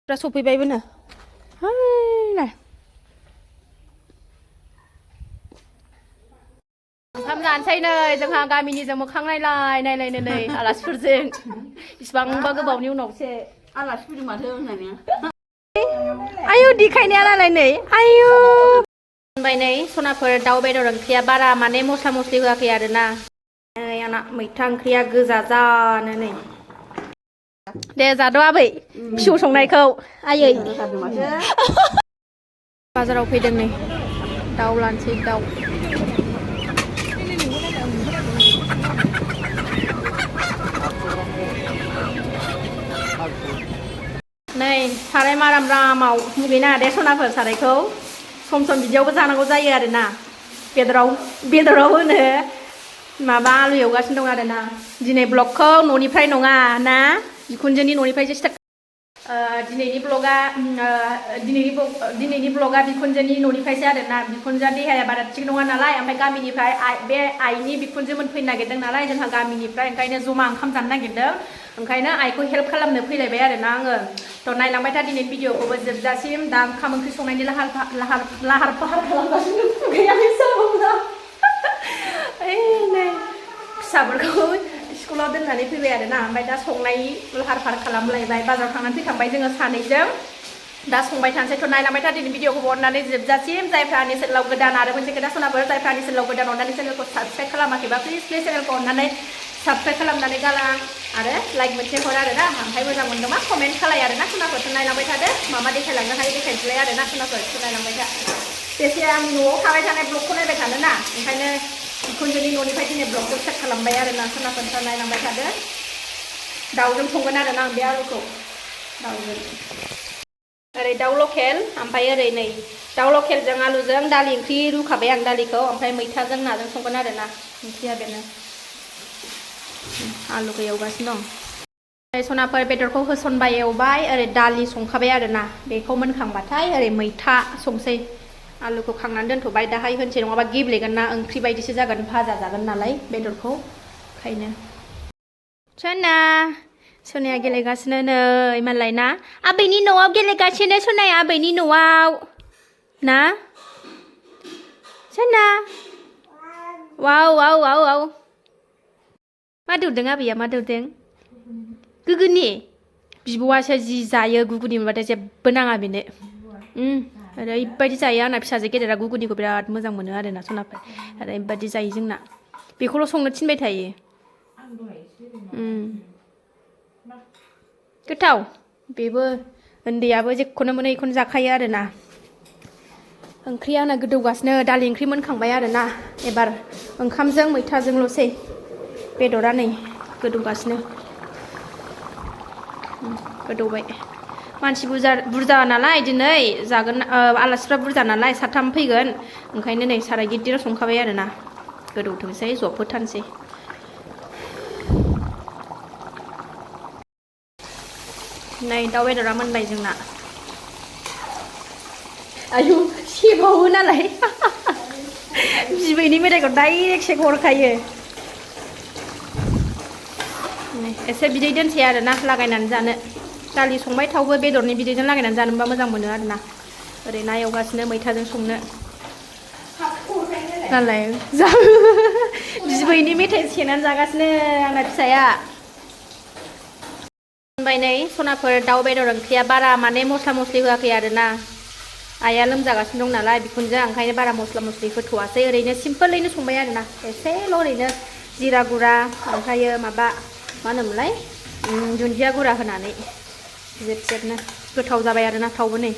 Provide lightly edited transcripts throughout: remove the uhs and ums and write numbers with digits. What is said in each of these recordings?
เราสูบไปบ้างเนอะเฮ้ยน่ะทำงานใช่เนยจังหางการมินิจะมาข้างในลายในอะไรสุดจริงอิสบังบังก็บอกนิ้วหนกเช่อะไรที่พูดมาเท่าไหร่เนี่ยอายุดีใครเนี่ยอะไรเนี่ยอายุไปไหนส่วนอะไรดาวไปโดนเคลียบารามันเนี่ยมุสลิมก็เคลียร์นะยังน่ะไม่ทั้งเคลียร์ก็จะจ้าเนี่ยเดี๋ยวจะดูอะไรชูส่งในเขาอายุบาร์เราไปดึงนี่ดาวลันชิดาวनै साराय माराम रामाव मुगैना दे सनाफोर सारायखौ सम सम बिदियावबो जानांगौ जायो आरोना बेदराव होनो माबा आलु एवगासिनो दं आरोना दिनै ब्लगखौ न'निफ्राय नङा ना बिखुनजोनि न'निफ्रायसो स्टार्ट दिनैनि ब्लगा बिखुनजोनि न'निफ्रायसो आरोना बिखुनजोआ देहाया बारा थिग नङा नालाय ओमफ्राय गामिनिफ्राय बे आइनि बिखुनजोमोन फैनो नागिरदों नालाय जोंहा गामिनिफ्राय ओंखायनो जमा ओंखाम जानो नागिरदों ओंखायनो आइखौ हेल्प खालामनो फैलायबाय आरोना आङो थ' नायलांबाय था दिनै भिडिअखौबो जोबजासिम दा ओंखाम ओंख्रि संनायनि लाहार फाहार खालामगासिनो खुगायानो सावना नै फिसाफोरखौ स्कुलाव दोननानै फैबाय आरोना ओमफ्राय दा संनाय लाहार फाहार खालामलायबाय बाजाराव थांनानै फैखांबाय जोङो सानैजों दा संबाय थानोसै थ' नायलांबाय था दिनै भिडिअखौ अननानै जोबजासिम जायफ्रा आंनि चेनेलाव गोदान आरो मोनसे खोथा सनाफोर जायफ्रा आंनि चेनेलाव गोदान अननानै चेनेलखौ साबस्क्राइब खालामाखैबा प्लिज चेनेलखौ अननानै साबस्क्राइब खालामनानै गालां आरो लाइक मोनसे हर आरोना ओमफ्राय मोजां मोनदोंबा कमेन्ट खालाय आरोना सनाफोरखौ नायलांबाय थादो मामा देखायलांनो हायो देखायनोसैलाय आरोना सनाफोरखौ नायलांबाय था बेसे आंनि न'आव थाबाय थानाय ब्लगखौ नायबाय थानो ना ओंखायनो बिखुनजोनि न'निफ्राय दिनै ब्लगखौ स्टार्ट खालामबाय आरोना सनाफोरखौ नायलांबाय थादो दाउजों संगोन आरोना आं बे आलुखौ दाउजों ओरै दाउ लकेल ओमफ्राय ओरै नै दाउ लकेलजों आलुजों दालि ओंख्रि रुखाबाय आं दालिखौ ओमफ्राय मैथाजों नाजों संगोन आरोना ओंख्रिया बेनो आलुखौ एवगासिनो दं सनाफोर बेदरखौ होसनबाय एवबाय ओरै दालि संखाबाय आरोना बेखौ मोनखांबाथाय ओरै मैथा संसै आलुखौ खांनानै दोनथ'बाय दाहाय होनसै नङाबा गेब्लेगोन ना ओंख्रि बायदिसो जागोन भाजा जागोन नालाय बेदरखौ ओंखायनो सनाया गेलेगासिनो नै मालाय ना आबैनि न'आव गेलेगासिनो सनाया आबैनि न'आव ना सना वाव वाव वाव वाव मा दौदों आबैया मा दौदों गुगुनि बिब'आसो जि जायो गुगुनि मोनबाथाय जेबो नाङा बेनो ओरैबायदि जायो आंना फिसाजो गेदेरा गुगुनिखौ बिराद मोजां मोनो आरोना सनाफोर ओरैबायदि जायो जोंना बेखौल' संनो थिनबाय थायो गोथाव बेबो उन्दैयाबो जेखौनो मोनो बेखौनो जाखायो आरोना ओंख्रिया आंना गोदौगासिनो दालि ओंख्रि मोनखांबाय आरोना एबार ओंखामजों मैथाजोंल'सै बेदरा नै गोदौगासिनो गोदौबाय मानसि बुरजा नालाय दिनै जागोन आलासिफ्रा बुरजा नालाय साथाम फैगोन ओंखायनो नै साराय गिदिराव संखाबाय आरोना गोदौथोंसै जबहोथारनोसै नै दाउ बेदरा मोनबाय जोंना आयु सेबावो नालाय बिबैनि मेथाइखौ डाइरेक्ट सेक हरखायो एसे बिदै दोनसै आरोना लागायनानै जानो दालि संबाय थावबो बेदरनि बिदैजों लागायनानै जानो मोनबा मोजां मोनो आरोना ओरै ना एवगासिनो मैथाजों संनो नालाय बिबैनि मेथाइ सेनानै जागासिनो आंना फिसाया मोनबाय नै सनाफोर दाउ बेदर ओंख्रिया बारा माने मस्ला मस्लि होआखै आरोना आइया लोमजागासिनो दं नालाय बिखुनजोआ ओंखायनो बारा मस्ला मस्लि होथ'वासै ओरैनो सिम्पोलैनो संबाय आरोना एसेल' ओरैनो जिरा गुरा ओमफ्रायो माबा मा होनोमोनलाय दुन्दिया गुरा होनानै जेब जेबनो गोथाव जाबाय आरोना थावबो नै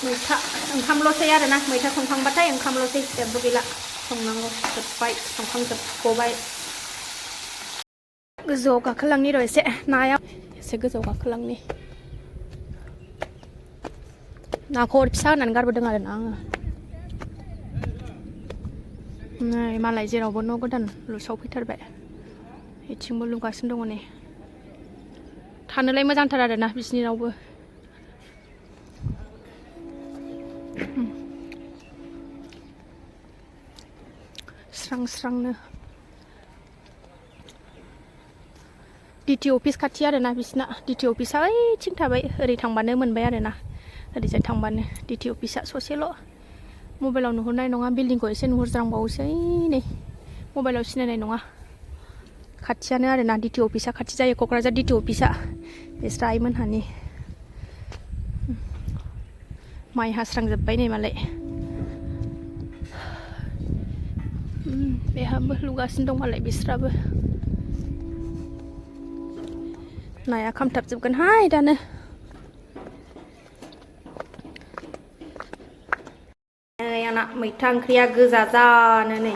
मैथा ओंखामल'सै आरोना मैथा संखांबाथाय ओंखामल'सै जेबो गैला संनांगौ जोब्बाय संखांजोबबाय गोजौआव गाखोलांनि र' एसे नाया एसे गोजौआव गाखोलांनि नाखौ अर फिसा होनानै गारबोदों आरोना आङो नै मालाय जेरावबो न' गोदान लुसावफैथारबाय बिथिंबो लुगासिनो दङ नै थानोलाय मोजांथार आरोना बिसिनि रावबो स्रां स्रांनो डिटि अफिस खाथि आरोना बिसिना डिटि अफिसा ओइथिं थाबाय ओरै थांबानो मोनबाय आरोना ओरैजाय थांबानो डिटि अफिसा ससेल' मबाइलाव नुहुरनाय नङा बिल्डिंखौ एसे नुहुरज्रांबावोसै नै मबाइलाव सिनायनाय नङा खाथियानो आरोना डिटि अफिसा खाथि जायो क'क्राझार डिटि अफिसा बिस्रा आइमोनहानि माइ हास्रांजोब्बाय नै मालाय बेहाबो लुगासिनो दं मालाय बिस्राबो नाया खामथाबजोबगोनहाय दानो नै आंना मैथा ओंख्रिया गोजा जानो नै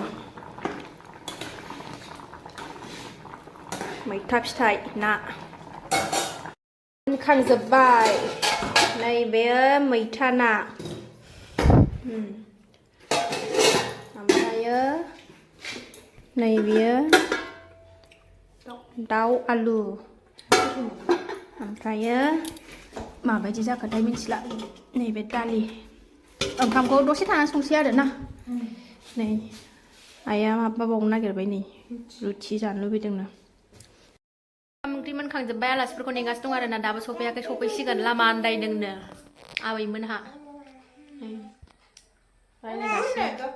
मैथा फिथाइ ना खांजोब्बाय नैबेयो मैथा ना ओमफ्रायो नैबेयो दाउ आलु ओमफ्रायो माबायदि जाखोथाय मिथिला नैबे दालि ओंखामखौ दसे थाना संसै आरोना नै आइया माबा बावनो नागिरबाय नै रुथि जानो लुबैदोंनो ओंख्रि मोनखांजोब्बाय आलासिफोरखौ नेगासिनो दं आरोना दाबो सफैयाखै सफैसिगोन लामा आन्दायदोंनो आबैमोनहा रायलायगासिनो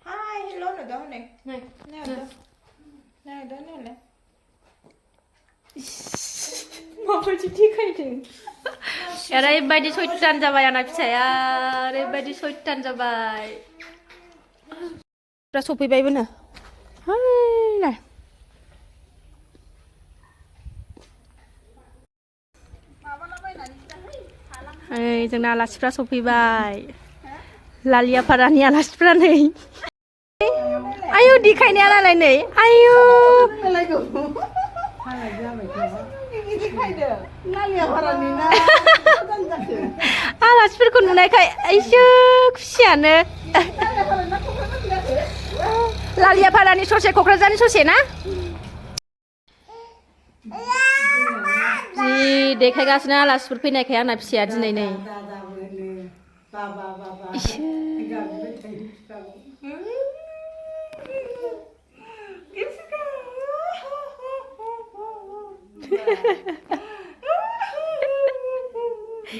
Hi, hello nữa đâu này. Này, này đâu? Này đó này. माबायदि देखायदों ओरैबायदि सैतान जाबाय आंना फिसाया ओरैबायदि सैतान जाबाय दा सफैबायबोनो हाय ओइ जोंना आलासिफ्रा सफैबाय लालियापारानि आलासिफ्रा नै आयु देखायनाया नालाय नै आयु आलासिफोरखौ नुनायखाय आइसो खुसियानो लालियापारानि ससे क'क्राझारनि ससे ना जि देखायगासिनो आलासिफोर फैनायखाय आंना फिसाया दिनै नै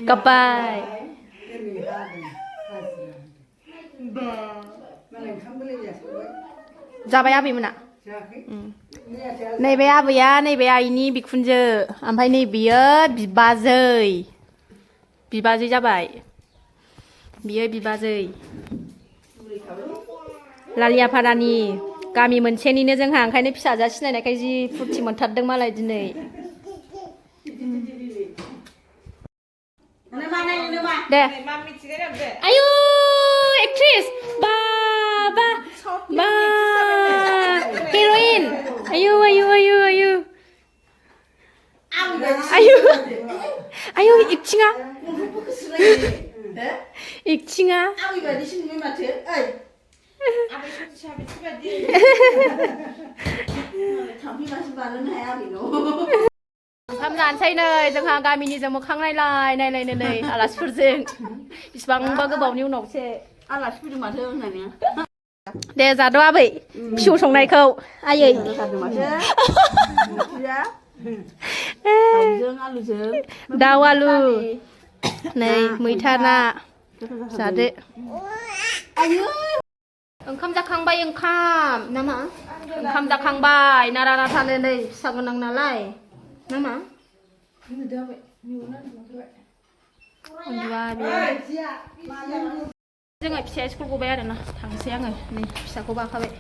Goodbye. जाबाय आबैमोना नैबे आबैया नैबे आइनि बिखुनजो ओमफ्राय नैबेयो बिबाजै जाबाय बियो बिबाजै लालियापारानि गामि मोनसेनिनो जोंहा ओंखायनो फिसाजा सिनायनायखाय जि फुरथि मोनथारदों मालाय दिनै दे आयु एक्ट्रेस बाबा बा हिर'इन आयु आयु आयु आयु आयु आयु एक्टिङा एक्टिङा ओंखाम जानोसै नै जोंहा गामिनिजों मोखां नायलायनो नै आलासिफोरजों बिसिबांबा गोबावनि उनावसो आलासि फैदों माथो होननानै दे जाद' आबै फिसौ संनायखौ आयै दाउजों आलुजों दाउ आलु नै मैथा ना जादो ओंखाम जाखांबाय ओंखाम नामा ओंखाम जाखांबाय नारा नाथानो नै फिसा गोनां नालाय नामा उन्दुआ जोंहा फिसाया स्कुल गबाय आरोना थांसै आङो नै फिसाखौ बाखाबाय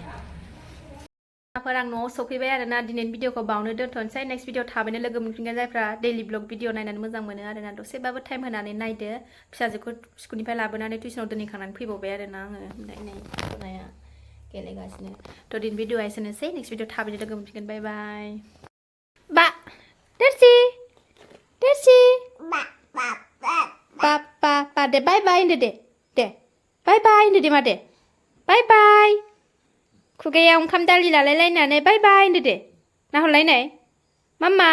आं न'आव सफैबाय आरोना दिनैनि भिडिअखौ बावनो दोनथ'नोसै नेक्स्ट भिडिअ थाबैनो लोगो मोनफिनगोन जायफ्रा दैलि ब्लग भिडिअ नायनानै मोजां मोनो आरोना दसेबाबो टाइम होनानै नायदो फिसाजोखौ स्कुलनिफ्राय लाबोनानै टिउसनाव दोनहैखांनानै फैबावबाय आरोना आङो ओमफ्राय नै नाया गेलेगासिनो थ' दिनैनि भिडिअआ एसेनोसै नेक्स्ट भिडिअ थाबैनो लोगो मोनफिनगोन बाय बाय बा देरसि बा दे बाय बाय होनदो दे बाय बाय होनदो दे मा दे बाय बाय खुगायाव ओंखाम दालि लालायलायनानै बाय बाय होनदो दे ना हरलायनाय मामा